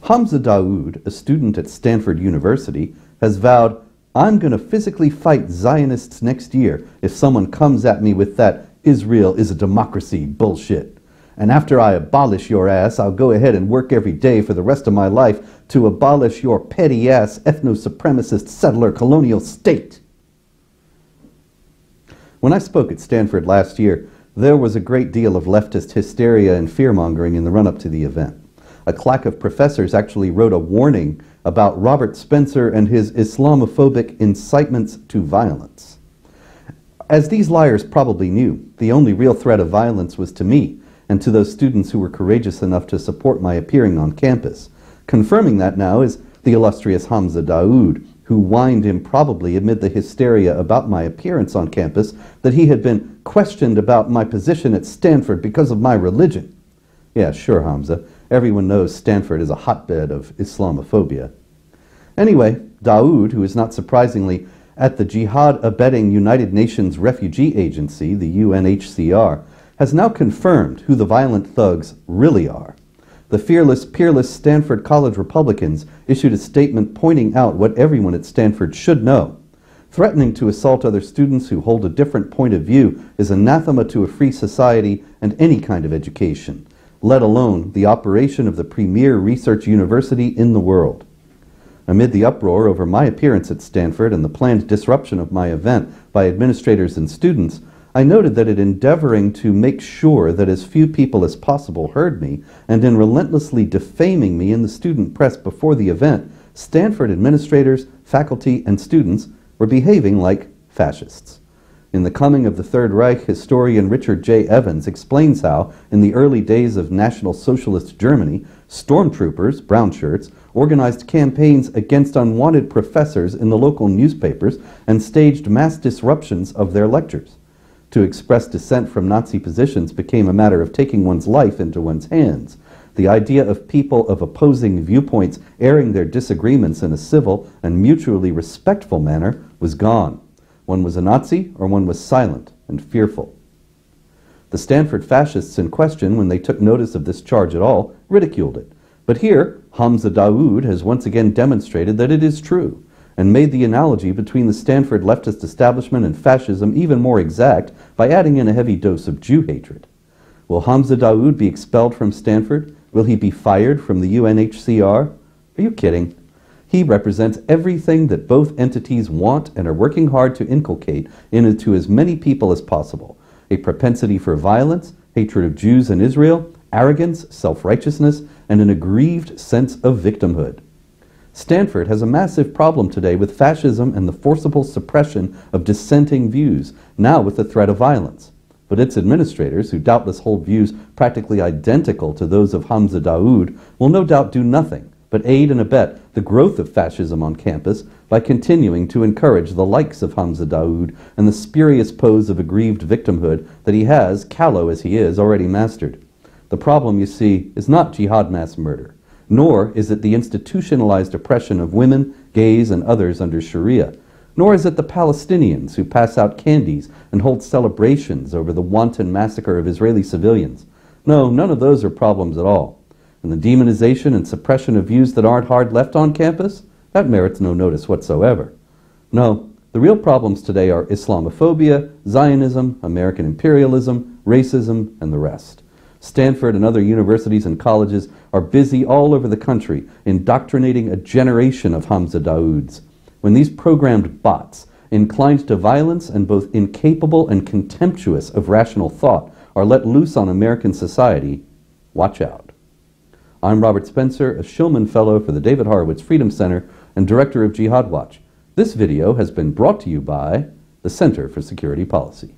Hamzeh Daoud, a student at Stanford University, has vowed, "I'm going to physically fight Zionists next year if someone comes at me with that Israel is a democracy bullshit. And after I abolish your ass, I'll go ahead and work every day for the rest of my life to abolish your petty-ass ethno-supremacist settler colonial state." When I spoke at Stanford last year, there was a great deal of leftist hysteria and fear-mongering in the run-up to the event. A claque of professors actually wrote a warning about Robert Spencer and his Islamophobic incitements to violence. As these liars probably knew, the only real threat of violence was to me and to those students who were courageous enough to support my appearing on campus. Confirming that now is the illustrious Hamzeh Daoud, who whined improbably amid the hysteria about my appearance on campus that he had been questioned about my position at Stanford because of my religion. Yeah, sure, Hamzeh. Everyone knows Stanford is a hotbed of Islamophobia. Anyway, Daoud, who is not surprisingly at the Jihad-abetting United Nations Refugee Agency, the UNHCR, has now confirmed who the violent thugs really are. The fearless, peerless Stanford College Republicans issued a statement pointing out what everyone at Stanford should know. Threatening to assault other students who hold a different point of view is anathema to a free society and any kind of education, let alone the operation of the premier research university in the world. Amid the uproar over my appearance at Stanford and the planned disruption of my event by administrators and students, I noted that in endeavoring to make sure that as few people as possible heard me, and in relentlessly defaming me in the student press before the event, Stanford administrators, faculty, and students were behaving like fascists. In The Coming of the Third Reich, historian Richard J. Evans explains how, in the early days of National Socialist Germany, stormtroopers, brown shirts, organized campaigns against unwanted professors in the local newspapers and staged mass disruptions of their lectures. To express dissent from Nazi positions became a matter of taking one's life into one's hands. The idea of people of opposing viewpoints airing their disagreements in a civil and mutually respectful manner was gone. One was a Nazi or one was silent and fearful. The Stanford fascists in question, when they took notice of this charge at all, ridiculed it. But here, Hamzeh Daoud has once again demonstrated that it is true, and made the analogy between the Stanford leftist establishment and fascism even more exact by adding in a heavy dose of Jew hatred. Will Hamzeh Daoud be expelled from Stanford? Will he be fired from the UNHCR? Are you kidding? He represents everything that both entities want and are working hard to inculcate into as many people as possible. A propensity for violence, hatred of Jews and Israel, arrogance, self-righteousness, and an aggrieved sense of victimhood. Stanford has a massive problem today with fascism and the forcible suppression of dissenting views, now with the threat of violence. But its administrators, who doubtless hold views practically identical to those of Hamzeh Daoud, will no doubt do nothing but aid and abet the growth of fascism on campus by continuing to encourage the likes of Hamzeh Daoud and the spurious pose of aggrieved victimhood that he has, callow as he is, already mastered. The problem, you see, is not jihad mass murder, nor is it the institutionalized oppression of women, gays, and others under Sharia, nor is it the Palestinians who pass out candies and hold celebrations over the wanton massacre of Israeli civilians. No, none of those are problems at all. And the demonization and suppression of views that aren't hard left on campus, that merits no notice whatsoever. No, the real problems today are Islamophobia, Zionism, American imperialism, racism, and the rest. Stanford and other universities and colleges are busy all over the country indoctrinating a generation of Hamzeh Daouds. When these programmed bots, inclined to violence and both incapable and contemptuous of rational thought, are let loose on American society, watch out. I'm Robert Spencer, a Shillman Fellow for the David Horowitz Freedom Center and Director of Jihad Watch. This video has been brought to you by the Center for Security Policy.